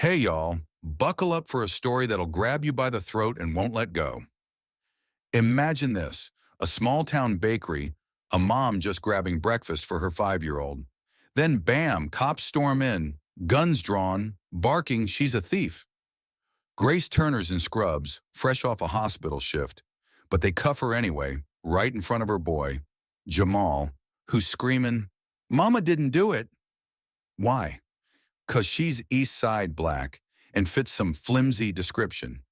Hey y'all, buckle up for a story that'll grab you by the throat and won't let go. Imagine this, a small town bakery, a mom just grabbing breakfast for her 5-year-old. Then bam, cops storm in, guns drawn, barking she's a thief. Grace Turner's in scrubs, fresh off a hospital shift, but they cuff her anyway, right in front of her boy, Jamal, who's screaming, "Mama didn't do it." Why? 'Cause she's East Side black and fits some flimsy description.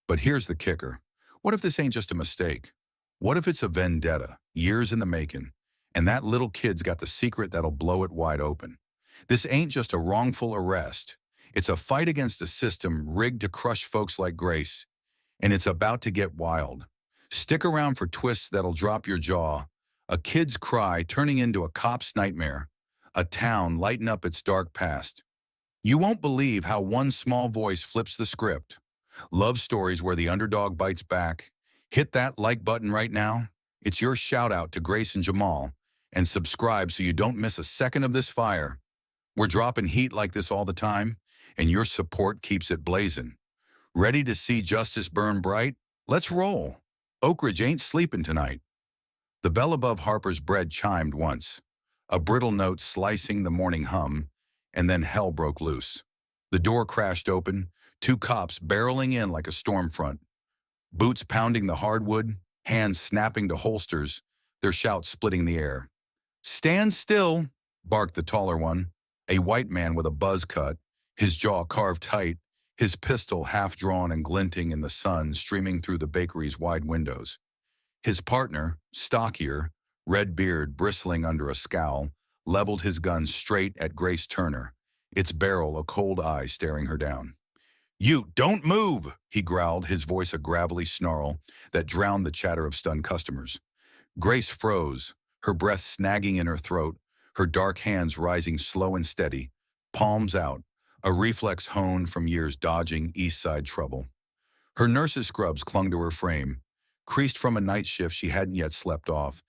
But here's the kicker. What if this ain't just a mistake? What if it's a vendetta, years in the making, and that little kid's got the secret that'll blow it wide open? This ain't just a wrongful arrest. It's a fight against a system rigged to crush folks like Grace, and it's about to get wild. Stick around for twists that'll drop your jaw, a kid's cry turning into a cop's nightmare, a town lighting up its dark past. You won't believe how one small voice flips the script. Love stories where the underdog bites back. Hit that like button right now. It's your shout out to Grace and Jamal. And subscribe so you don't miss a second of this fire. We're dropping heat like this all the time, and your support keeps it blazing. Ready to see justice burn bright? Let's roll. Oak Ridge ain't sleeping tonight. The bell above Harper's bread chimed once, a brittle note slicing the morning hum, and then hell broke loose. The door crashed open, two cops barreling in like a storm front, boots pounding the hardwood, hands snapping to holsters, their shouts splitting the air. "Stand still," barked the taller one, a white man with a buzz cut, his jaw carved tight, his pistol half drawn and glinting in the sun streaming through the bakery's wide windows. His partner, stockier, red beard bristling under a scowl, leveled his gun straight at Grace Turner, its barrel a cold eye staring her down. "You don't move," he growled, his voice a gravelly snarl that drowned the chatter of stunned customers. Grace froze, her breath snagging in her throat, her dark hands rising slow and steady, palms out, a reflex honed from years dodging East Side trouble. Her nurse's scrubs clung to her frame, creased from a night shift she hadn't yet slept off,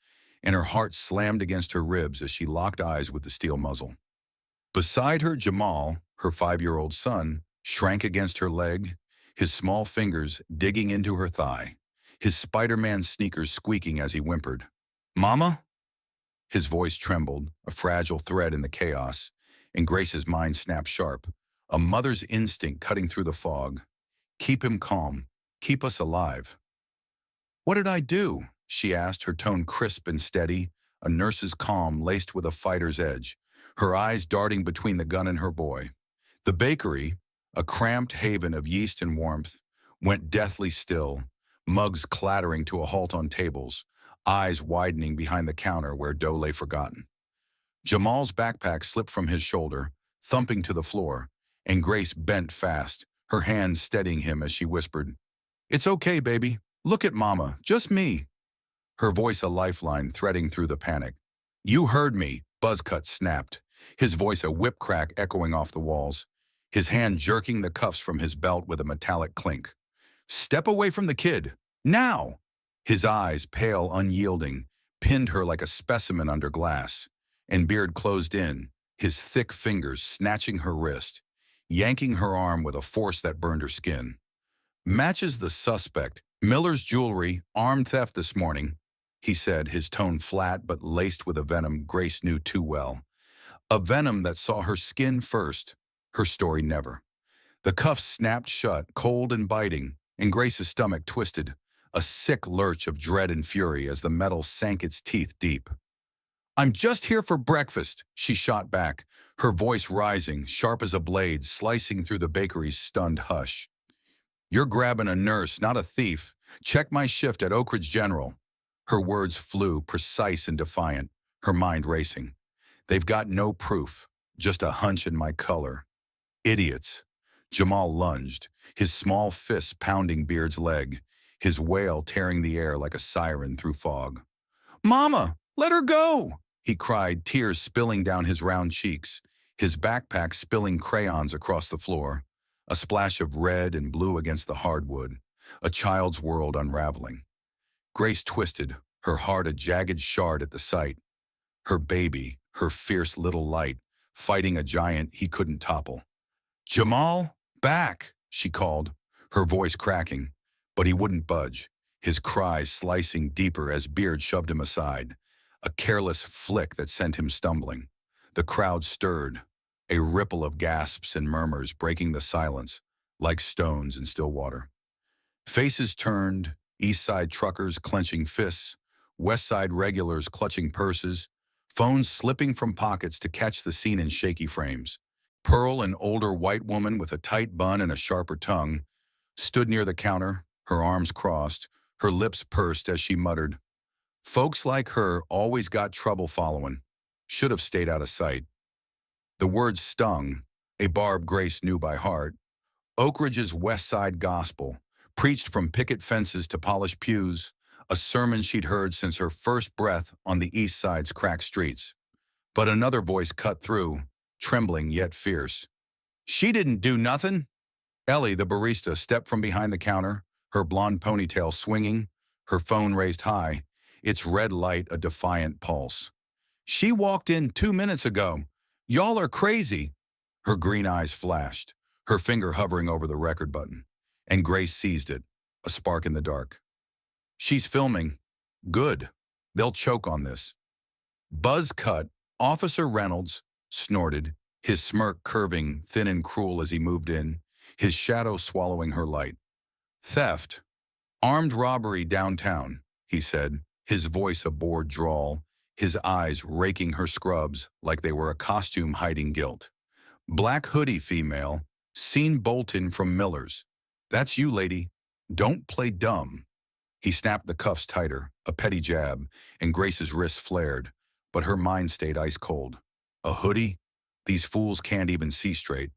and her heart slammed against her ribs as she locked eyes with the steel muzzle. Beside her, Jamal, her 5-year-old son, shrank against her leg, his small fingers digging into her thigh, his Spider-Man sneakers squeaking as he whimpered, "Mama?" His voice trembled, a fragile thread in the chaos, and Grace's mind snapped sharp, a mother's instinct cutting through the fog. "Keep him calm. Keep us alive." "What did I do?" she asked, her tone crisp and steady, a nurse's calm laced with a fighter's edge, her eyes darting between the gun and her boy. The bakery, a cramped haven of yeast and warmth, went deathly still, mugs clattering to a halt on tables, eyes widening behind the counter where dough lay forgotten. Jamal's backpack slipped from his shoulder, thumping to the floor, and Grace bent fast, her hands steadying him as she whispered, "It's okay, baby. Look at Mama, just me." Her voice a lifeline threading through the panic. "You heard me," Buzzcut snapped, his voice a whip crack echoing off the walls, his hand jerking the cuffs from his belt with a metallic clink. "Step away from the kid, now!" His eyes, pale, unyielding, pinned her like a specimen under glass, and Beard closed in, his thick fingers snatching her wrist, yanking her arm with a force that burned her skin. "Matches the suspect, Miller's jewelry, armed theft this morning," he said, his tone flat but laced with a venom Grace knew too well. A venom that saw her skin first, her story never. The cuffs snapped shut, cold and biting, and Grace's stomach twisted, a sick lurch of dread and fury as the metal sank its teeth deep. "I'm just here for breakfast," she shot back, her voice rising, sharp as a blade, slicing through the bakery's stunned hush. "You're grabbing a nurse, not a thief. Check my shift at Oak Ridge General." Her words flew, precise and defiant, her mind racing. "They've got no proof, just a hunch in my color. Idiots." Jamal lunged, his small fists pounding Beard's leg, his wail tearing the air like a siren through fog. "Mama, let her go!" he cried, tears spilling down his round cheeks, his backpack spilling crayons across the floor, a splash of red and blue against the hardwood, a child's world unraveling. Grace twisted, her heart a jagged shard at the sight. Her baby, her fierce little light, fighting a giant he couldn't topple. "Jamal, Back, she called, her voice cracking, but he wouldn't budge, his cries slicing deeper as Beard shoved him aside, a careless flick that sent him stumbling. The crowd stirred, a ripple of gasps and murmurs breaking the silence, like stones in still water. Faces turned, East Side truckers clenching fists, West Side regulars clutching purses, phones slipping from pockets to catch the scene in shaky frames. Pearl, an older white woman with a tight bun and a sharper tongue, stood near the counter, her arms crossed, her lips pursed as she muttered, "Folks like her always got trouble following. Should have stayed out of sight." The words stung, a barb Grace knew by heart. Oak Ridge's West Side gospel, preached from picket fences to polished pews, a sermon she'd heard since her first breath on the East Side's cracked streets. But another voice cut through, trembling yet fierce. "She didn't do nothing." Ellie, the barista, stepped from behind the counter, her blonde ponytail swinging, her phone raised high, its red light a defiant pulse. "She walked in 2 minutes ago. Y'all are crazy." Her green eyes flashed, her finger hovering over the record button, and Grace seized it, a spark in the dark. "She's filming. Good. They'll choke on this." Buzz cut. Officer Reynolds snorted, his smirk curving thin and cruel as he moved in, his shadow swallowing her light. "Theft. Armed robbery downtown," he said, his voice a bored drawl, his eyes raking her scrubs like they were a costume hiding guilt. "Black hoodie female, seen bolting from Miller's. That's you, lady. Don't play dumb." He snapped the cuffs tighter, a petty jab, and Grace's wrist flared, but her mind stayed ice cold. "A hoodie? These fools can't even see straight."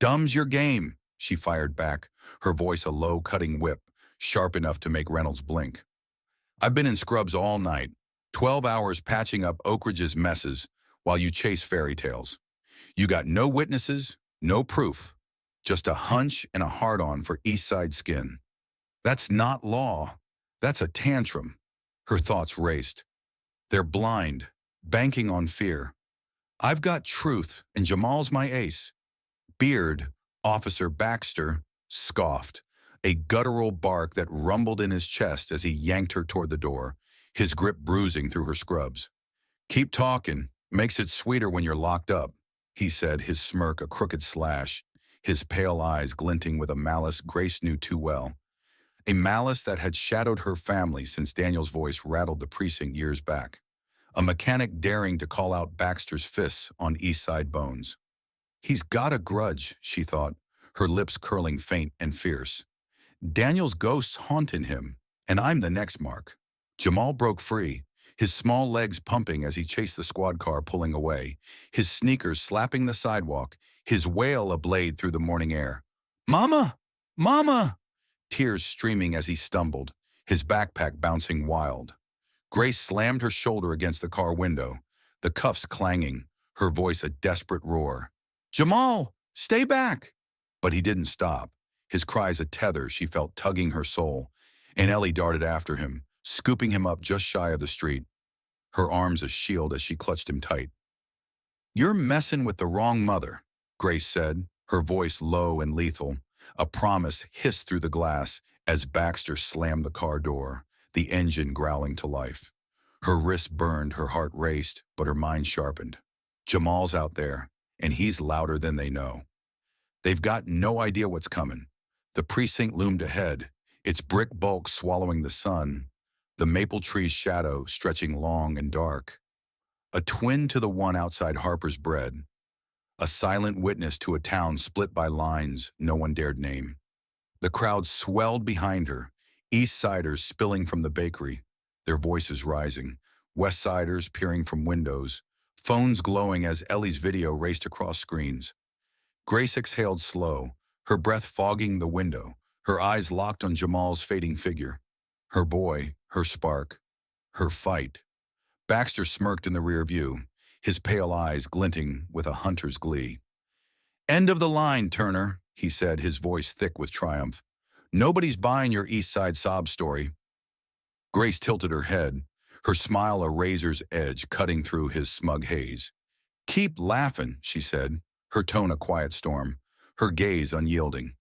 "Dumb's your game," she fired back, her voice a low, cutting whip, sharp enough to make Reynolds blink. "I've been in scrubs all night, 12 hours patching up Oak Ridge's messes while you chase fairy tales. You got no witnesses, no proof, just a hunch and a hard-on for East Side skin. That's not law. That's a tantrum." Her thoughts raced. "They're blind, banking on fear. I've got truth, and Jamal's my ace." Beard, Officer Baxter, scoffed, a guttural bark that rumbled in his chest as he yanked her toward the door, his grip bruising through her scrubs. "Keep talking. Makes it sweeter when you're locked up," he said, his smirk a crooked slash, his pale eyes glinting with a malice Grace knew too well. A malice that had shadowed her family since Daniel's voice rattled the precinct years back. A mechanic daring to call out Baxter's fists on East Side bones. "He's got a grudge," she thought, her lips curling faint and fierce. "Daniel's ghosts haunting him, and I'm the next mark." Jamal broke free, his small legs pumping as he chased the squad car pulling away, his sneakers slapping the sidewalk, his wail ablaze through the morning air. "Mama! Mama!" Tears streaming as he stumbled, his backpack bouncing wild. Grace slammed her shoulder against the car window, the cuffs clanging, her voice a desperate roar. "Jamal, stay back!" But he didn't stop, his cries a tether she felt tugging her soul, and Ellie darted after him, scooping him up just shy of the street, her arms a shield as she clutched him tight. "You're messing with the wrong mother," Grace said, her voice low and lethal. A promise hissed through the glass as Baxter slammed the car door, the engine growling to life. Her wrist burned, her heart raced, but her mind sharpened. Jamal's out there, and he's louder than they know. They've got no idea what's coming. The precinct loomed ahead, its brick bulk swallowing the sun, the maple tree's shadow stretching long and dark. A twin to the one outside Harper's Bread, a silent witness to a town split by lines no one dared name. The crowd swelled behind her, East Siders spilling from the bakery, their voices rising, West Siders peering from windows, phones glowing as Ellie's video raced across screens. Grace exhaled slow, her breath fogging the window, her eyes locked on Jamal's fading figure. Her boy, her spark, her fight. Baxter smirked in the rear view, his pale eyes glinting with a hunter's glee. "End of the line, Turner," he said, his voice thick with triumph. "Nobody's buying your East Side sob story." Grace tilted her head, her smile a razor's edge cutting through his smug haze. "Keep laughing," she said, her tone a quiet storm, her gaze unyielding.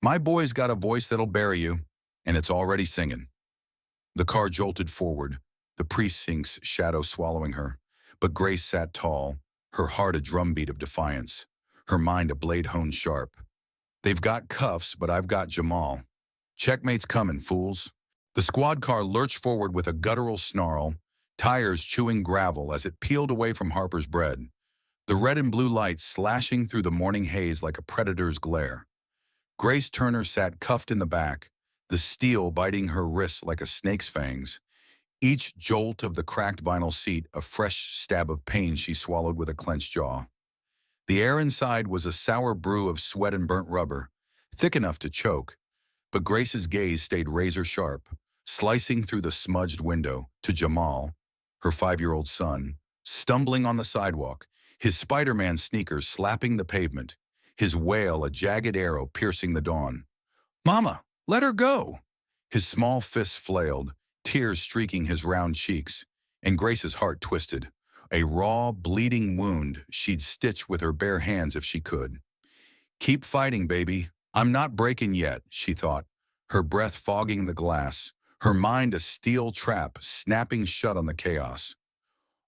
My boy's got a voice that'll bury you, and it's already singing. The car jolted forward, the precinct's shadow swallowing her. But Grace sat tall, her heart a drumbeat of defiance, her mind a blade honed sharp. They've got cuffs, but I've got Jamal. Checkmate's coming, fools. The squad car lurched forward with a guttural snarl, tires chewing gravel as it peeled away from Harper's bread, the red and blue lights slashing through the morning haze like a predator's glare. Grace Turner sat cuffed in the back, the steel biting her wrists like a snake's fangs. Each jolt of the cracked vinyl seat a fresh stab of pain she swallowed with a clenched jaw. The air inside was a sour brew of sweat and burnt rubber, thick enough to choke, but Grace's gaze stayed razor sharp, slicing through the smudged window to Jamal, her 5-year-old son, stumbling on the sidewalk, his Spider-Man sneakers slapping the pavement, his wail a jagged arrow piercing the dawn. "Mama, let her go!" His small fists flailed, tears streaking his round cheeks, and Grace's heart twisted, a raw, bleeding wound she'd stitch with her bare hands if she could. "Keep fighting, baby. I'm not breaking yet," she thought, her breath fogging the glass, her mind a steel trap snapping shut on the chaos.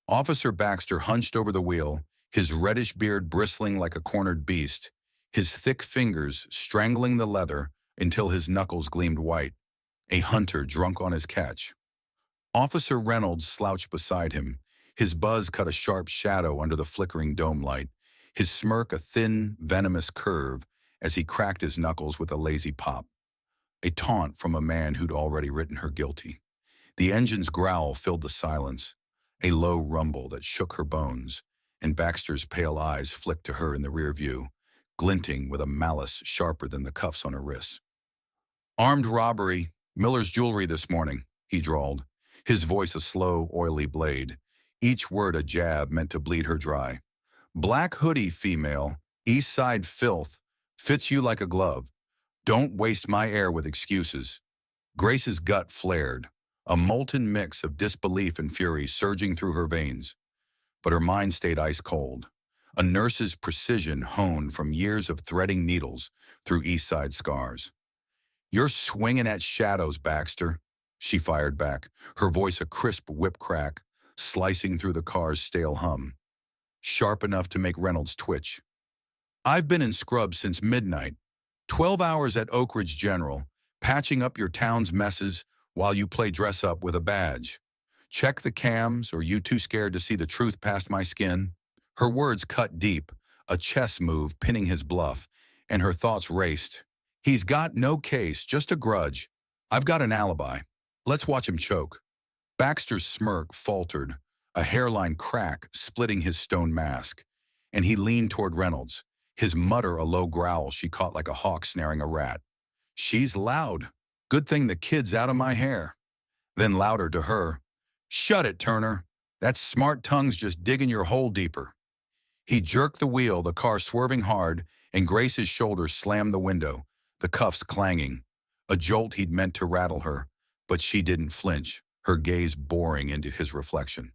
Officer Baxter hunched over the wheel, his reddish beard bristling like a cornered beast, his thick fingers strangling the leather until his knuckles gleamed white, a hunter drunk on his catch. Officer Reynolds slouched beside him, his buzz cut a sharp shadow under the flickering dome light, his smirk a thin, venomous curve as he cracked his knuckles with a lazy pop. A taunt from a man who'd already written her guilty. The engine's growl filled the silence, a low rumble that shook her bones, and Baxter's pale eyes flicked to her in the rear view, glinting with a malice sharper than the cuffs on her wrists. "Armed robbery, Miller's jewelry this morning," he drawled, his voice a slow, oily blade, each word a jab meant to bleed her dry. "Black hoodie, female, east side filth, fits you like a glove. Don't waste my air with excuses." Grace's gut flared, a molten mix of disbelief and fury surging through her veins. But her mind stayed ice cold, a nurse's precision honed from years of threading needles through east side scars. "You're swinging at shadows, Baxter," she fired back, her voice a crisp whip crack, slicing through the car's stale hum, sharp enough to make Reynolds twitch. "I've been in scrubs since midnight, 12 hours at Oak Ridge General, patching up your town's messes while you play dress-up with a badge. Check the cams, or you too scared to see the truth past my skin?" Her words cut deep, a chess move pinning his bluff, and her thoughts raced. "He's got no case, just a grudge. I've got an alibi. Let's watch him choke." Baxter's smirk faltered, a hairline crack splitting his stone mask, and he leaned toward Reynolds, his mutter a low growl she caught like a hawk snaring a rat. "She's loud. Good thing the kid's out of my hair." Then louder to her, "Shut it, Turner. That smart tongue's just digging your hole deeper." He jerked the wheel, the car swerving hard, and Grace's shoulders slammed the window, the cuffs clanging. A jolt he'd meant to rattle her, but she didn't flinch, her gaze boring into his reflection.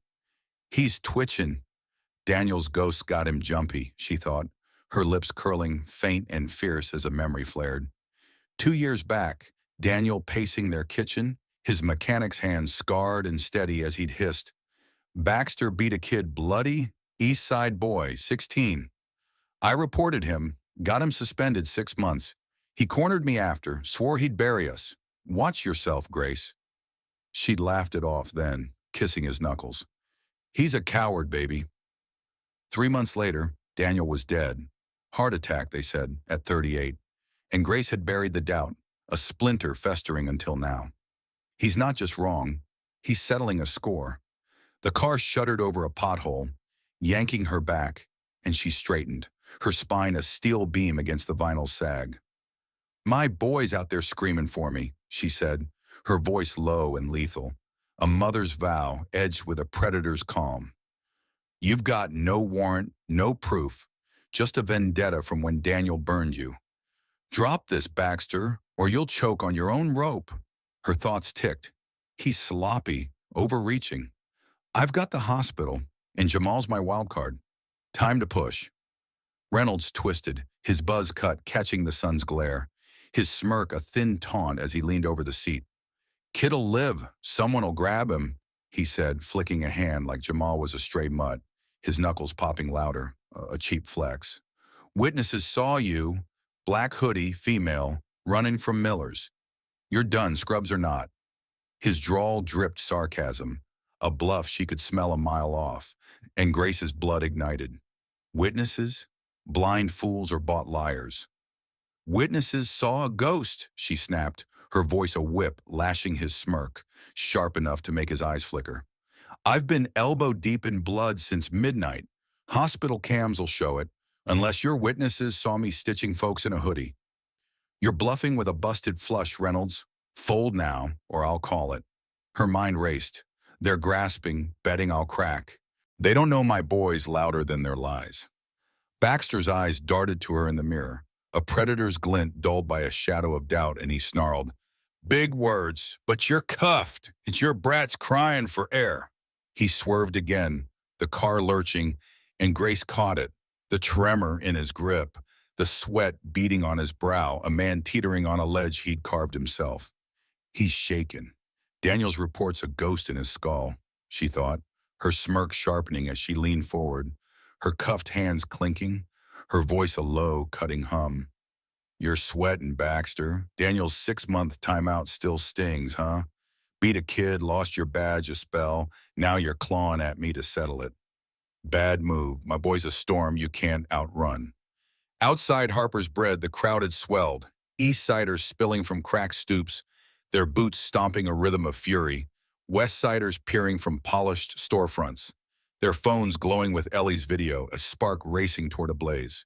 "He's twitching." Daniel's ghost got him jumpy, she thought, her lips curling faint and fierce as a memory flared. 2 years back, Daniel pacing their kitchen, his mechanic's hands scarred and steady as he'd hissed, "Baxter beat a kid bloody, East Side boy, 16. I reported him, got him suspended 6 months. He cornered me after, swore he'd bury us. Watch yourself, Grace." She'd laughed it off then, kissing his knuckles. "He's a coward, baby." 3 months later, Daniel was dead. Heart attack, they said, at 38. And Grace had buried the doubt, a splinter festering until now. He's not just wrong, he's settling a score. The car shuddered over a pothole, yanking her back, and she straightened, her spine a steel beam against the vinyl sag. "My boy's out there screaming for me," she said, her voice low and lethal, a mother's vow edged with a predator's calm. "You've got no warrant, no proof, just a vendetta from when Daniel burned you. Drop this, Baxter, or you'll choke on your own rope." Her thoughts ticked. He's sloppy, overreaching. "I've got the hospital, and Jamal's my wild card. Time to push." Reynolds twisted, his buzz cut catching the sun's glare. his smirk a thin taunt as he leaned over the seat. "Kid'll live. Someone'll grab him," he said, flicking a hand like Jamal was a stray mutt, his knuckles popping louder, a cheap flex. "Witnesses saw you, black hoodie, female, running from Miller's. You're done, scrubs or not." His drawl dripped sarcasm, a bluff she could smell a mile off, and Grace's blood ignited. Witnesses? Blind fools or bought liars. "Witnesses saw a ghost," she snapped, her voice a whip lashing his smirk, sharp enough to make his eyes flicker. "I've been elbow deep in blood since midnight. Hospital cams'll show it, unless your witnesses saw me stitching folks in a hoodie." "You're bluffing with a busted flush, Reynolds. Fold now, or I'll call it." Her mind raced. They're grasping, betting I'll crack. They don't know my boys louder than their lies. Baxter's eyes darted to her in the mirror, a predator's glint dulled by a shadow of doubt, and he snarled, "Big words, but you're cuffed. It's your brats crying for air." He swerved again, the car lurching, and Grace caught it, the tremor in his grip, the sweat beading on his brow, a man teetering on a ledge he'd carved himself. He's shaken. Daniels reports a ghost in his skull, she thought, her smirk sharpening as she leaned forward, her cuffed hands clinking, her voice a low, cutting hum. "You're sweating, Baxter. Daniel's 6-month timeout still stings, huh? Beat a kid, lost your badge a spell, now you're clawing at me to settle it. Bad move. My boy's a storm you can't outrun." Outside Harper's Bread, the crowd had swelled, East Siders spilling from cracked stoops, their boots stomping a rhythm of fury, West Siders peering from polished storefronts, their phones glowing with Ellie's video, a spark racing toward a blaze.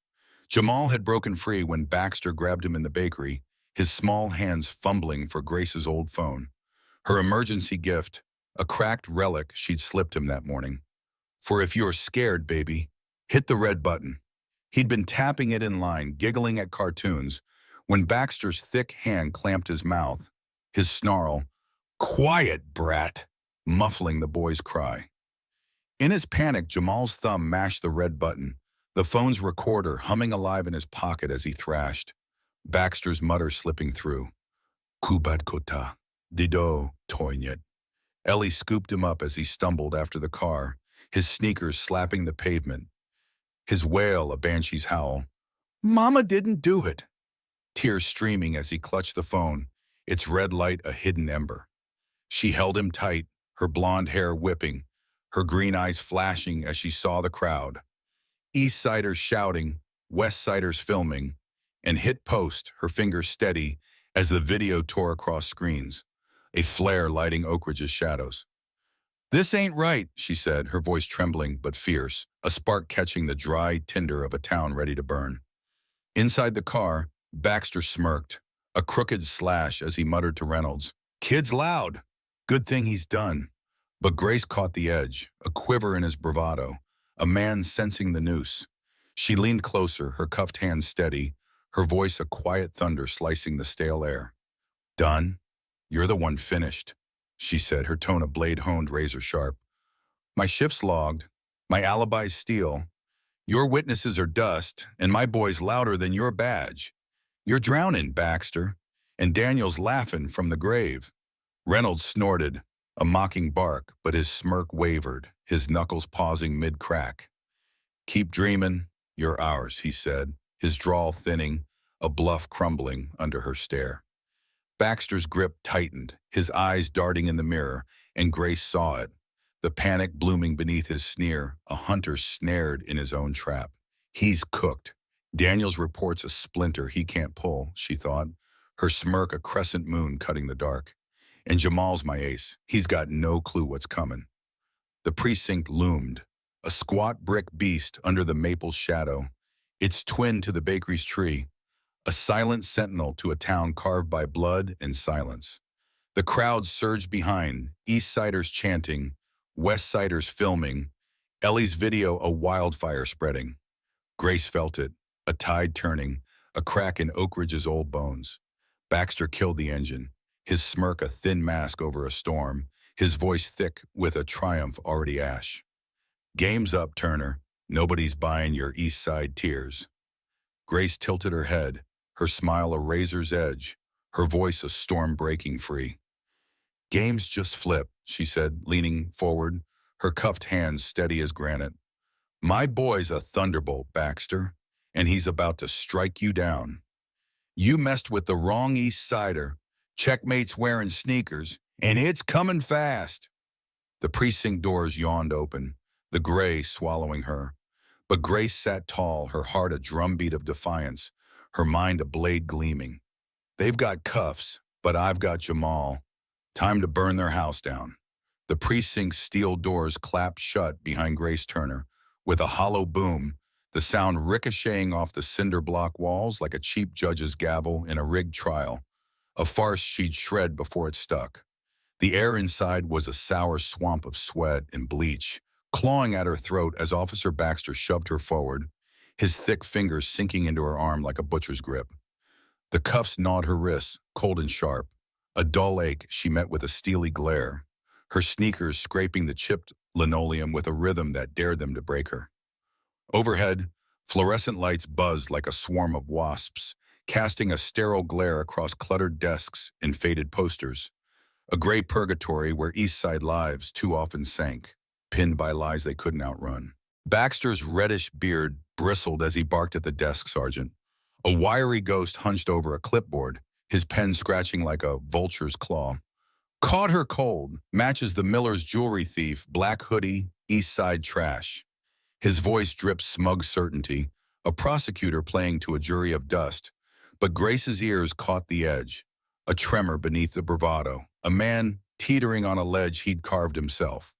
Jamal had broken free when Baxter grabbed him in the bakery, his small hands fumbling for Grace's old phone. Her emergency gift, a cracked relic she'd slipped him that morning. "For if you're scared, baby, hit the red button." He'd been tapping it in line, giggling at cartoons, when Baxter's thick hand clamped his mouth, his snarl, "Quiet, brat," muffling the boy's cry. In his panic, Jamal's thumb mashed the red button, the phone's recorder humming alive in his pocket as he thrashed. Baxter's mutter slipping through. "Kubat kota, dido toinyet." Ellie scooped him up as he stumbled after the car, his sneakers slapping the pavement. His wail a banshee's howl. "Mama didn't do it." Tears streaming as he clutched the phone, its red light a hidden ember. She held him tight, her blonde hair whipping, her green eyes flashing as she saw the crowd. East Siders shouting, West Siders filming, and hit post, her fingers steady as the video tore across screens, a flare lighting Oak Ridge's shadows. "This ain't right," she said, her voice trembling but fierce, a spark catching the dry tinder of a town ready to burn. Inside the car, Baxter smirked, a crooked slash as he muttered to Reynolds, "Kid's loud. Good thing he's done." But Grace caught the edge, a quiver in his bravado, a man sensing the noose. She leaned closer, her cuffed hands steady, her voice a quiet thunder slicing the stale air. "Done? You're the one finished," she said, her tone a blade-honed razor sharp. "My shift's logged, my alibi's steel. Your witnesses are dust, and my boy's louder than your badge. You're drowning, Baxter, and Daniel's laughing from the grave." Reynolds snorted, a mocking bark, but his smirk wavered, his knuckles pausing mid-crack. "Keep dreaming, you're ours," he said, his drawl thinning, a bluff crumbling under her stare. Baxter's grip tightened, his eyes darting in the mirror, and Grace saw it, the panic blooming beneath his sneer, a hunter snared in his own trap. He's cooked. Daniels reports a splinter he can't pull, she thought, her smirk a crescent moon cutting the dark. And Jamal's my ace. He's got no clue what's coming. The precinct loomed, a squat brick beast under the maple's shadow, its twin to the bakery's tree, a silent sentinel to a town carved by blood and silence. The crowd surged behind, East Siders chanting, West Siders filming, Ellie's video a wildfire spreading. Grace felt it, a tide turning, a crack in Oak Ridge's old bones. Baxter killed the engine, his smirk a thin mask over a storm, his voice thick with a triumph already ash. "Game's up, Turner. Nobody's buying your East Side tears." Grace tilted her head, her smile a razor's edge, her voice a storm breaking free. Games just flip, she said, leaning forward, her cuffed hands steady as granite. My boy's a thunderbolt, Baxter, and he's about to strike you down. You messed with the wrong East Sider. Checkmate's wearing sneakers, and it's coming fast. The precinct doors yawned open, the gray swallowing her. But Grace sat tall, her heart a drumbeat of defiance, her mind a blade gleaming. They've got cuffs, but I've got Jamal. Time to burn their house down. The precinct's steel doors clapped shut behind Grace Turner. With a hollow boom, the sound ricocheting off the cinder block walls like a cheap judge's gavel in a rigged trial, a farce she'd shred before it stuck. The air inside was a sour swamp of sweat and bleach, clawing at her throat as Officer Baxter shoved her forward, his thick fingers sinking into her arm like a butcher's grip. The cuffs gnawed her wrists, cold and sharp. A dull ache she met with a steely glare, her sneakers scraping the chipped linoleum with a rhythm that dared them to break her. Overhead, fluorescent lights buzzed like a swarm of wasps, casting a sterile glare across cluttered desks and faded posters. A gray purgatory where East Side lives too often sank, pinned by lies they couldn't outrun. Baxter's reddish beard bristled as he barked at the desk sergeant. A wiry ghost hunched over a clipboard, his pen scratching like a vulture's claw. Caught her cold, matches the Miller's jewelry thief, black hoodie, East Side trash. His voice dripped smug certainty, a prosecutor playing to a jury of dust. But Grace's ears caught the edge, a tremor beneath the bravado, a man teetering on a ledge he'd carved himself.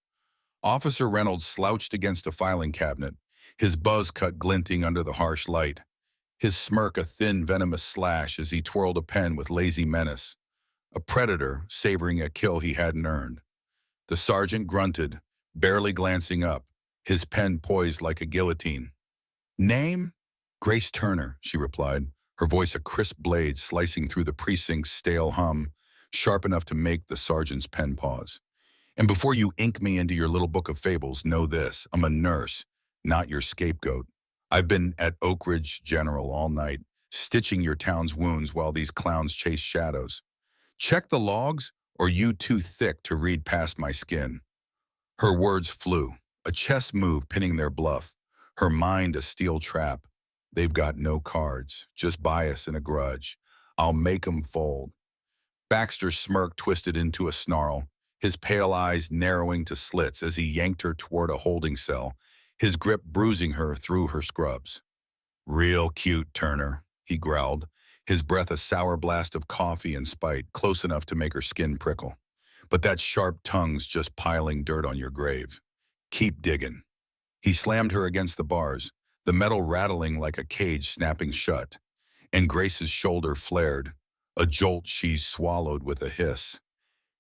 Officer Reynolds slouched against a filing cabinet, his buzz cut glinting under the harsh light, his smirk a thin, venomous slash as he twirled a pen with lazy menace, a predator savoring a kill he hadn't earned. The sergeant grunted, barely glancing up, his pen poised like a guillotine. Name? Grace Turner, she replied, her voice a crisp blade slicing through the precinct's stale hum, sharp enough to make the sergeant's pen pause. And before you ink me into your little book of fables, know this, I'm a nurse, not your scapegoat. I've been at Oak Ridge General all night, stitching your town's wounds while these clowns chase shadows. Check the logs, or you too thick to read past my skin. Her words flew, a chess move pinning their bluff, her mind a steel trap. They've got no cards, just bias and a grudge. I'll make 'em fold. Baxter's smirk twisted into a snarl, his pale eyes narrowing to slits as he yanked her toward a holding cell, his grip bruising her through her scrubs. Real cute, Turner, he growled, his breath a sour blast of coffee and spite, close enough to make her skin prickle. But that sharp tongue's just piling dirt on your grave. Keep digging. He slammed her against the bars, the metal rattling like a cage snapping shut, and Grace's shoulder flared, a jolt she swallowed with a hiss.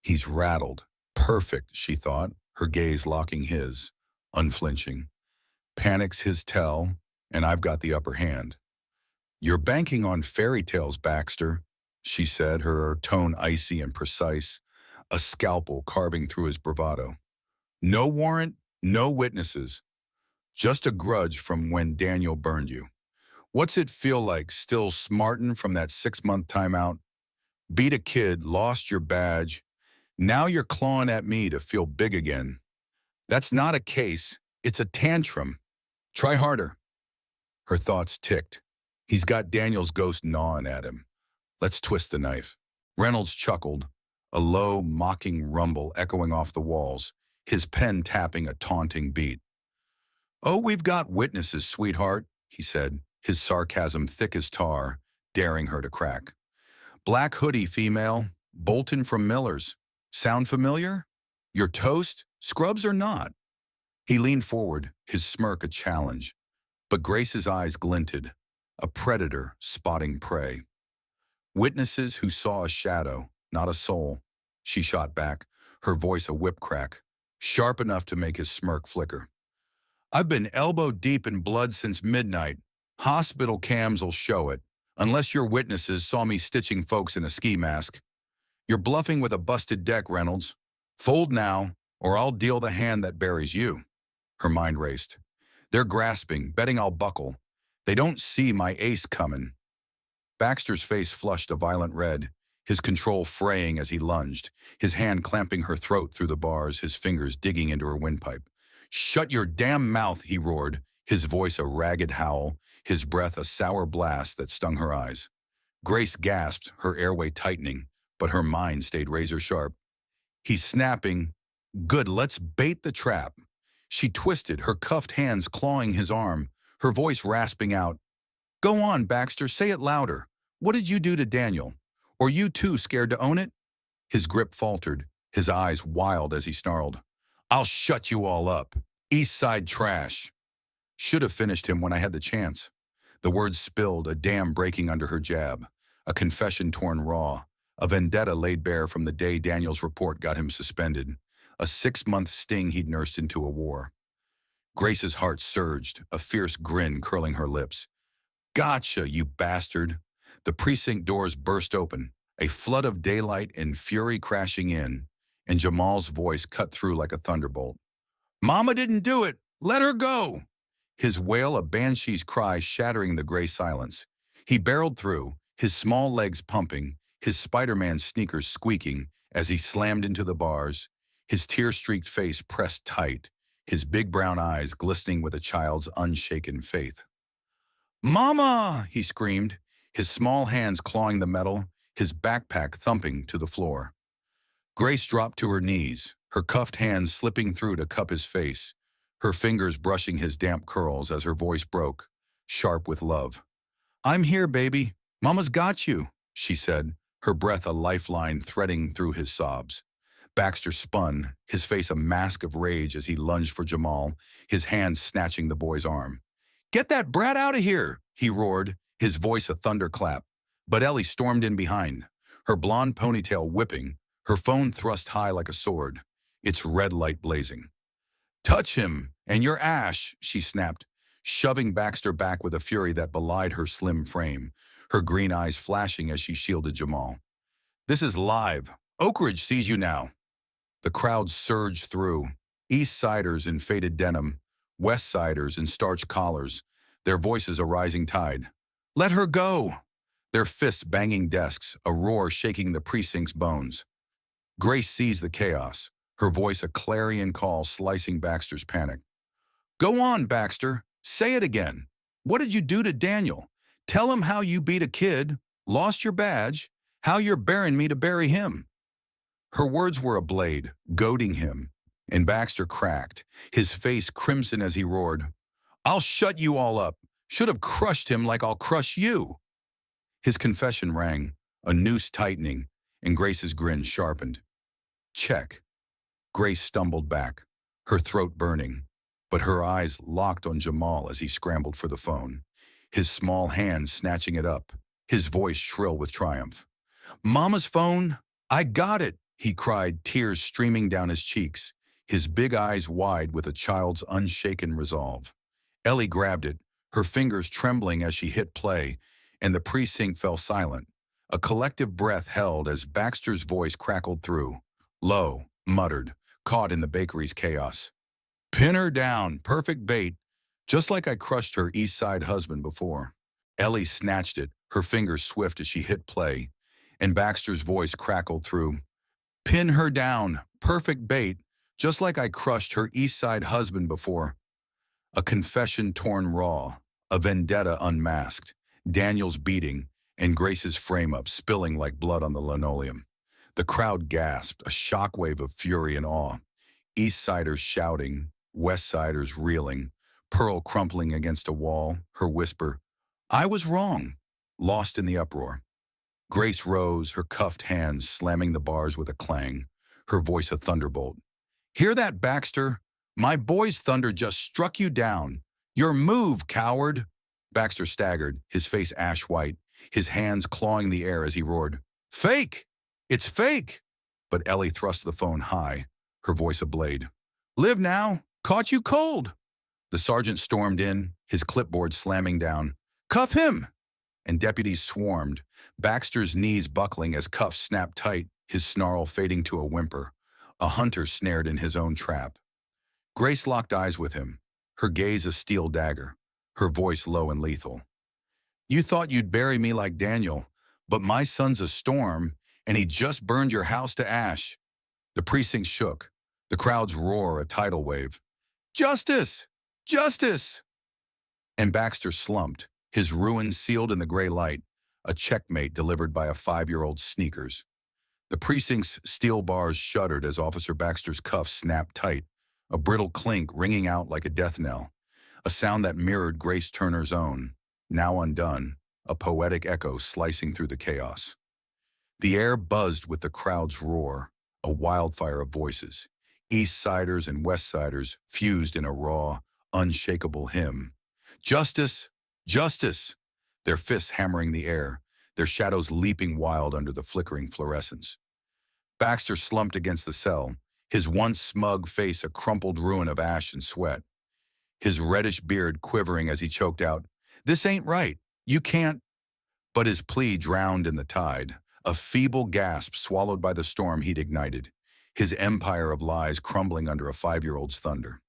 He's rattled. Perfect, she thought, her gaze locking his, unflinching. Panic's his tell, and I've got the upper hand. You're banking on fairy tales, Baxter, she said, her tone icy and precise, a scalpel carving through his bravado. No warrant, no witnesses, just a grudge from when Daniel burned you. What's it feel like, still smarting from that 6-month timeout? Beat a kid, lost your badge. Now you're clawing at me to feel big again. That's not a case, it's a tantrum. Try harder. Her thoughts ticked. He's got Daniel's ghost gnawing at him. Let's twist the knife. Reynolds chuckled, a low, mocking rumble echoing off the walls, his pen tapping a taunting beat. Oh, we've got witnesses, sweetheart, he said, his sarcasm thick as tar, daring her to crack. Black hoodie female, Bolton from Miller's. Sound familiar? Your toast? Scrubs or not? He leaned forward, his smirk a challenge. But Grace's eyes glinted, a predator spotting prey. Witnesses who saw a shadow, not a soul, she shot back, her voice a whip crack, sharp enough to make his smirk flicker. I've been elbow deep in blood since midnight. Hospital cams'll show it, unless your witnesses saw me stitching folks in a ski mask. You're bluffing with a busted deck, Reynolds. Fold now, or I'll deal the hand that buries you. Her mind raced. They're grasping, betting I'll buckle. They don't see my ace coming. Baxter's face flushed a violent red, his control fraying as he lunged, his hand clamping her throat through the bars, his fingers digging into her windpipe. "Shut your damn mouth," he roared, his voice a ragged howl, his breath a sour blast that stung her eyes. Grace gasped, her airway tightening, but her mind stayed razor sharp. "He's snapping. Good, let's bait the trap." She twisted, her cuffed hands clawing his arm, her voice rasping out, "Go on, Baxter, say it louder. What did you do to Daniel? Or you too scared to own it?" His grip faltered, his eyes wild as he snarled, "I'll shut you all up. East Side trash." Should have finished him when I had the chance. The words spilled, a dam breaking under her jab, a confession torn raw, a vendetta laid bare from the day Daniel's report got him suspended, a 6-month sting he'd nursed into a war. Grace's heart surged, a fierce grin curling her lips. "Gotcha, you bastard." The precinct doors burst open, a flood of daylight and fury crashing in, and Jamal's voice cut through like a thunderbolt. "Mama didn't do it! Let her go!" His wail a banshee's cry shattering the gray silence. He barreled through, his small legs pumping, his Spider-Man sneakers squeaking as he slammed into the bars, his tear-streaked face pressed tight, his big brown eyes glistening with a child's unshaken faith. "Mama!" he screamed, his small hands clawing the metal, his backpack thumping to the floor. Grace dropped to her knees, her cuffed hands slipping through to cup his face, her fingers brushing his damp curls as her voice broke, sharp with love. "I'm here, baby. Mama's got you," she said, her breath a lifeline threading through his sobs. Baxter spun, his face a mask of rage as he lunged for Jamal, his hands snatching the boy's arm. "Get that brat out of here!" he roared, his voice a thunderclap. But Ellie stormed in behind, her blonde ponytail whipping, her phone thrust high like a sword, its red light blazing. "Touch him, and you're ash," she snapped, shoving Baxter back with a fury that belied her slim frame, her green eyes flashing as she shielded Jamal. "This is live. Oak Ridge sees you now." The crowd surged through, East Siders in faded denim, West Siders in starched collars, their voices a rising tide. "Let her go!" Their fists banging desks, a roar shaking the precinct's bones. Grace seized the chaos, her voice a clarion call slicing Baxter's panic. "Go on, Baxter. Say it again. What did you do to Daniel? Tell him how you beat a kid, lost your badge, how you're bearing me to bury him." Her words were a blade, goading him, and Baxter cracked, his face crimson as he roared, "I'll shut you all up. Should have crushed him like I'll crush you." His confession rang, a noose tightening, and Grace's grin sharpened. "Check." Grace stumbled back, her throat burning, but her eyes locked on Jamal as he scrambled for the phone, his small hands snatching it up, his voice shrill with triumph. "Mama's phone! I got it!" he cried, tears streaming down his cheeks, his big eyes wide with a child's unshaken resolve. Ellie grabbed it, her fingers trembling as she hit play, and the precinct fell silent. A collective breath held as Baxter's voice crackled through, low, muttered, caught in the bakery's chaos. "Pin her down, perfect bait, just like I crushed her East Side husband before." Ellie snatched it, her fingers swift as she hit play, and Baxter's voice crackled through, "Pin her down, perfect bait, just like I crushed her East Side husband before." A confession torn raw, a vendetta unmasked, Daniel's beating, and Grace's frame-up spilling like blood on the linoleum. The crowd gasped, a shockwave of fury and awe. East Siders shouting, West Siders reeling, Pearl crumpling against a wall, her whisper, "I was wrong," lost in the uproar. Grace rose, her cuffed hands slamming the bars with a clang, her voice a thunderbolt. "Hear that, Baxter? My boy's thunder just struck you down. Your move, coward!" Baxter staggered, his face ash white, his hands clawing the air as he roared, "Fake! It's fake!" But Ellie thrust the phone high, her voice a blade. "Live now! Caught you cold!" The sergeant stormed in, his clipboard slamming down. "Cuff him!" And deputies swarmed, Baxter's knees buckling as cuffs snapped tight, his snarl fading to a whimper, a hunter snared in his own trap. Grace locked eyes with him, her gaze a steel dagger, her voice low and lethal. You thought you'd bury me like Daniel, but my son's a storm, and he just burned your house to ash. The precinct shook. The crowd's roar a tidal wave. Justice! Justice! And Baxter slumped, his ruin sealed in the gray light, a checkmate delivered by a 5-year-old sneakers. The precinct's steel bars shuddered as Officer Baxter's cuffs snapped tight, a brittle clink ringing out like a death knell, a sound that mirrored Grace Turner's own, now undone, a poetic echo slicing through the chaos. The air buzzed with the crowd's roar, a wildfire of voices. East Siders and West Siders fused in a raw, unshakable hymn. Justice! Justice! Their fists hammering the air, their shadows leaping wild under the flickering fluorescence. Baxter slumped against the cell, his once smug face a crumpled ruin of ash and sweat, his reddish beard quivering as he choked out, "This ain't right. You can't." But his plea drowned in the tide, a feeble gasp swallowed by the storm he'd ignited, his empire of lies crumbling under a 5-year-old's thunder.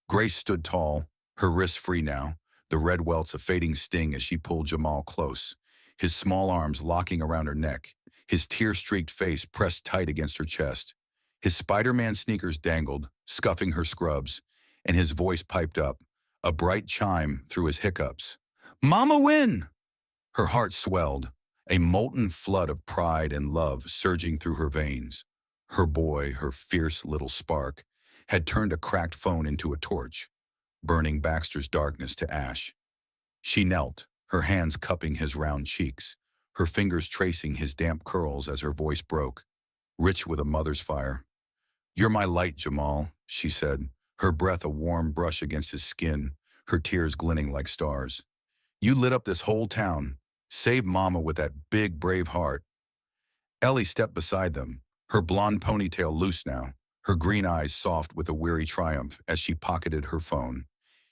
Grace stood tall, her wrists free now, the red welts a fading sting as she pulled Jamal close, his small arms locking around her neck, his tear-streaked face pressed tight against her chest. His Spider-Man sneakers dangled, scuffing her scrubs, and his voice piped up, a bright chime through his hiccups. "Mama win!" Her heart swelled, a molten flood of pride and love surging through her veins. Her boy, her fierce little spark, had turned a cracked phone into a torch, burning Baxter's darkness to ash. She knelt, her hands cupping his round cheeks, her fingers tracing his damp curls as her voice broke, rich with a mother's fire. "You're my light, Jamal," she said, her breath a warm brush against his skin, her tears glinting like stars. "You lit up this whole town. Save Mama with that big, brave heart." Ellie stepped beside them, her blonde ponytail loose now, her green eyes soft with a weary triumph as she pocketed her phone.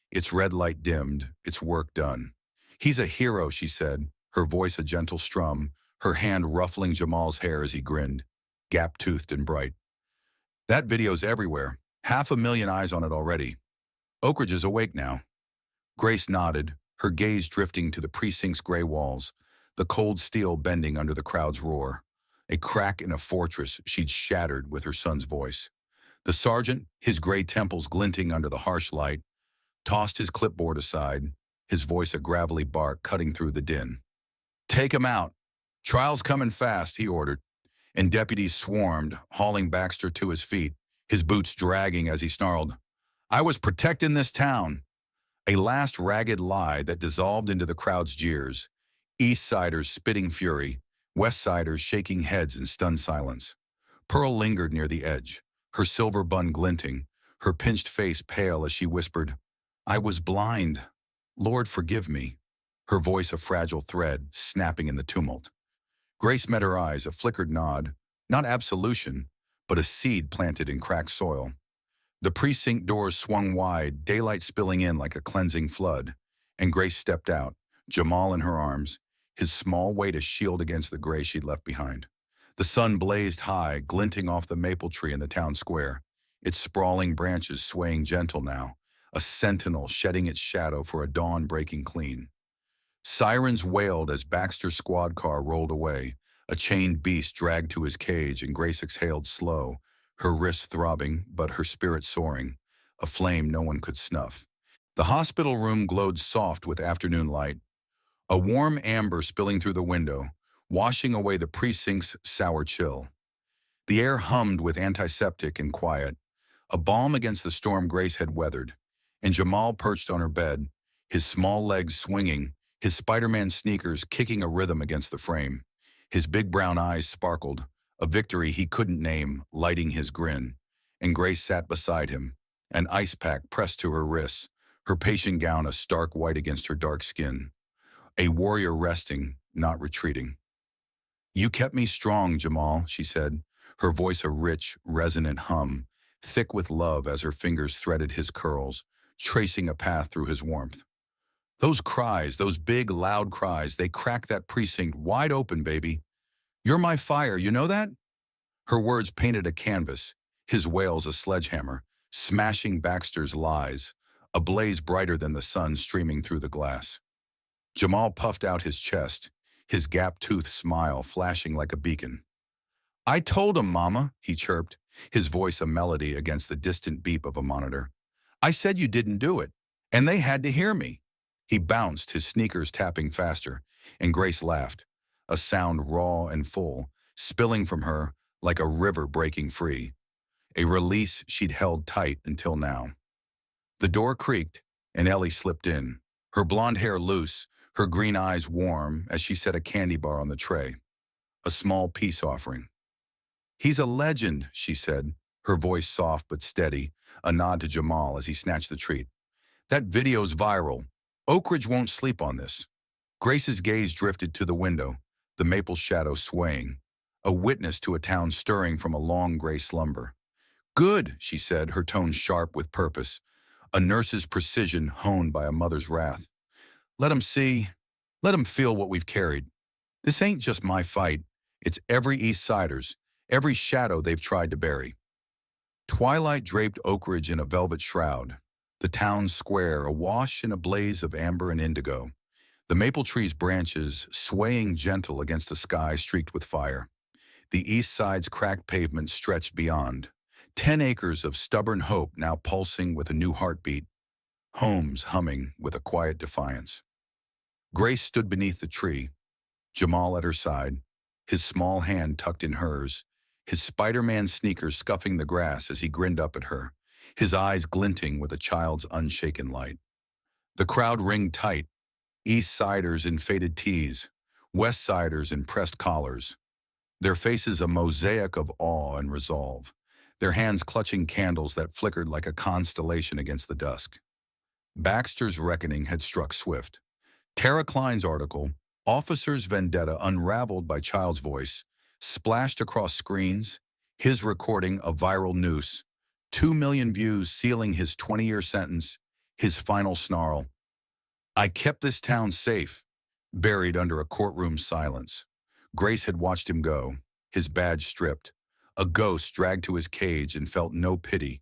Its red light dimmed, its work done. "He's a hero," she said, her voice a gentle strum, her hand ruffling Jamal's hair as he grinned, gap-toothed and bright. "That video's everywhere. 500,000 eyes on it already. Oak Ridge is awake now." Grace nodded, her gaze drifting to the precinct's gray walls, the cold steel bending under the crowd's roar, a crack in a fortress she'd shattered with her son's voice. The sergeant, his gray temples glinting under the harsh light, tossed his clipboard aside, his voice a gravelly bark cutting through the din. "Take him out. Trial's coming fast," he ordered, and deputies swarmed, hauling Baxter to his feet, his boots dragging as he snarled, "I was protecting this town." A last ragged lie that dissolved into the crowd's jeers, East Siders spitting fury, West Siders shaking heads in stunned silence. Pearl lingered near the edge, her silver bun glinting, her pinched face pale as she whispered, "I was blind. Lord, forgive me." Her voice a fragile thread, snapping in the tumult. Grace met her eyes, a flickered nod, not absolution, but a seed planted in cracked soil. The precinct doors swung wide, daylight spilling in like a cleansing flood, and Grace stepped out, Jamal in her arms, his small weight a shield against the gray she'd left behind. The sun blazed high, glinting off the maple tree in the town square, its sprawling branches swaying gentle now, a sentinel shedding its shadow for a dawn breaking clean. Sirens wailed as Baxter's squad car rolled away, a chained beast dragged to his cage, and Grace exhaled slow, her wrists throbbing but her spirit soaring, a flame no one could snuff. The hospital room glowed soft with afternoon light, a warm amber spilling through the window, washing away the precinct's sour chill. The air hummed with antiseptic and quiet, a balm against the storm Grace had weathered, and Jamal perched on her bed, his small legs swinging, his Spider-Man sneakers kicking a rhythm against the frame. His big brown eyes sparkled, a victory he couldn't name lighting his grin, and Grace sat beside him, an ice pack pressed to her wrists, her patient gown a stark white against her dark skin. A warrior resting, not retreating. "You kept me strong, Jamal," she said, her voice a rich, resonant hum, thick with love as her fingers threaded his curls, tracing a path through his warmth. "Those cries, those big, loud cries, they cracked that precinct wide open, baby. You're my fire, you know that?" Her words painted a canvas, his wails a sledgehammer, smashing Baxter's lies, a blaze brighter than the sun streaming through the glass. Jamal puffed out his chest, his gap-toothed smile flashing like a beacon. I told him, Mama, he chirped, his voice a melody against the distant beep of a monitor. I said you didn't do it, and they had to hear me. He bounced, his sneakers tapping faster, and Grace laughed, a sound raw and full, spilling from her like a river breaking free, a release she'd held tight until now. The door creaked, and Ellie slipped in, her blonde hair loose, her green eyes warm as she set a candy bar on the tray, a small peace offering. He's a legend, she said, her voice soft but steady, a nod to Jamal as he snatched the treat. That video's viral. Oak Ridge won't sleep on this. Grace's gaze drifted to the window, the maple shadow swaying, a witness to a town stirring from a long gray slumber. Good, she said, her tone sharp with purpose, a nurse's precision honed by a mother's wrath. Let 'em see, let 'em feel what we've carried. This ain't just my fight, it's every East Sider's, every shadow they've tried to bury. Twilight draped Oak Ridge in a velvet shroud, the town square awash in a blaze of amber and indigo, the maple tree's branches swaying gentle against a sky streaked with fire. The east side's cracked pavement stretched beyond, 10 acres of stubborn hope now pulsing with a new heartbeat, homes humming with a quiet defiance. Grace stood beneath the tree, Jamal at her side, his small hand tucked in hers, his Spider-Man sneakers scuffing the grass as he grinned up at her, his eyes glinting with a child's unshaken light. The crowd ringed tight, East Siders in faded tees, West Siders in pressed collars, their faces a mosaic of awe and resolve, their hands clutching candles that flickered like a constellation against the dusk. Baxter's reckoning had struck swift. Tara Klein's article, Officer's Vendetta Unraveled by Child's Voice, splashed across screens, his recording a viral noose, 2 million views sealing his 20-year sentence, his final snarl. I kept this town safe, buried under a courtroom silence. Grace had watched him go, his badge stripped, a ghost dragged to his cage and felt no pity,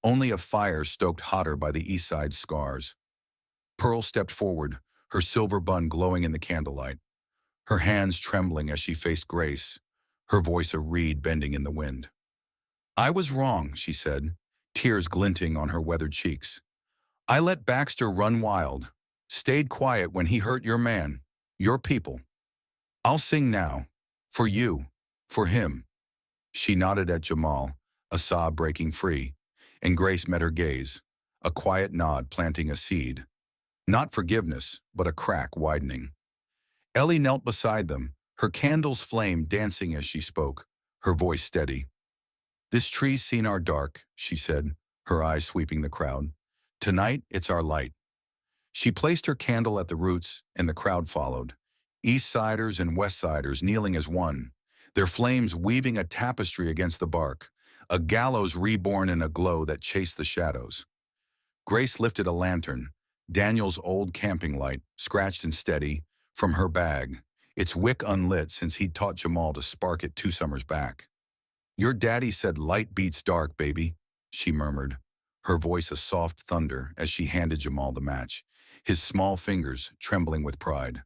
only a fire stoked hotter by the East Side scars. Pearl stepped forward, her silver bun glowing in the candlelight, her hands trembling as she faced Grace, her voice a reed bending in the wind. I was wrong, she said, tears glinting on her weathered cheeks. I let Baxter run wild, stayed quiet when he hurt your man, your people. I'll sing now, for you, for him. She nodded at Jamal, a sob breaking free, and Grace met her gaze, a quiet nod planting a seed. Not forgiveness, but a crack widening. Ellie knelt beside them, her candle's flame dancing as she spoke, her voice steady. This tree's seen our dark, she said, her eyes sweeping the crowd. Tonight, it's our light. She placed her candle at the roots, and the crowd followed, East Siders and West Siders kneeling as one, their flames weaving a tapestry against the bark, a gallows reborn in a glow that chased the shadows. Grace lifted a lantern, Daniel's old camping light, scratched and steady, from her bag, its wick unlit since he'd taught Jamal to spark it 2 summers back. Your daddy said light beats dark, baby, she murmured, her voice a soft thunder as she handed Jamal the match, his small fingers trembling with pride.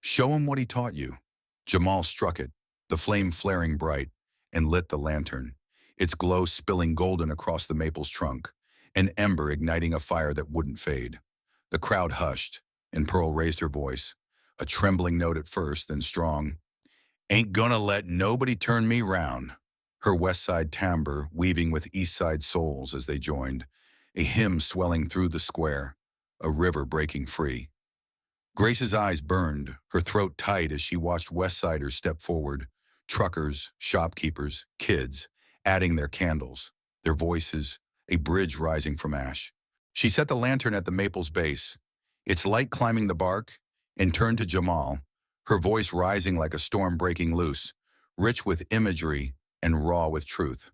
Show him what he taught you. Jamal struck it, the flame flaring bright, and lit the lantern, its glow spilling golden across the maple's trunk, an ember igniting a fire that wouldn't fade. The crowd hushed, and Pearl raised her voice, a trembling note at first, then strong. Ain't gonna let nobody turn me round. Her West Side timbre weaving with East Side souls as they joined, a hymn swelling through the square, a river breaking free. Grace's eyes burned, her throat tight as she watched West Siders step forward, truckers, shopkeepers, kids, adding their candles, their voices, a bridge rising from ash. She set the lantern at the maple's base, its light climbing the bark, and turned to Jamal, her voice rising like a storm breaking loose, rich with imagery and raw with truth.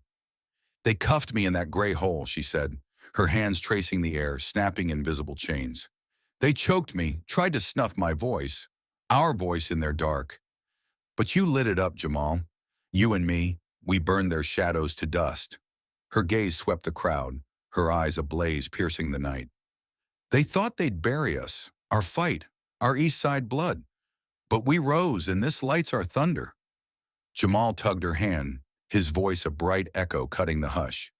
They cuffed me in that gray hole, she said, her hands tracing the air, snapping invisible chains. They choked me, tried to snuff my voice, our voice in their dark. But you lit it up, Jamal. You and me, we burned their shadows to dust. Her gaze swept the crowd, her eyes ablaze piercing the night. They thought they'd bury us, our fight, our East Side blood. But we rose, and this lights our thunder. Jamal tugged her hand, his voice a bright echo cutting the hush.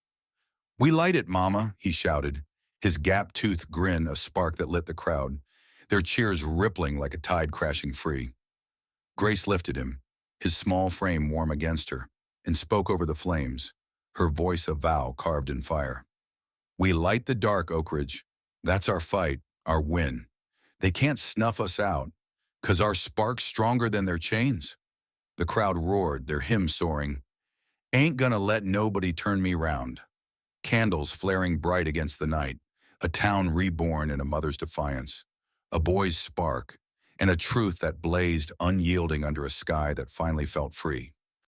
We light it, Mama, he shouted, his gap-toothed grin a spark that lit the crowd, their cheers rippling like a tide crashing free. Grace lifted him, his small frame warm against her, and spoke over the flames, her voice a vow carved in fire. We light the dark, Oak Ridge. That's our fight, our win. They can't snuff us out, 'cause our spark's stronger than their chains. The crowd roared, their hymn soaring. Ain't gonna let nobody turn me round. Candles flaring bright against the night, a town reborn in a mother's defiance, a boy's spark, and a truth that blazed unyielding under a sky that finally felt free.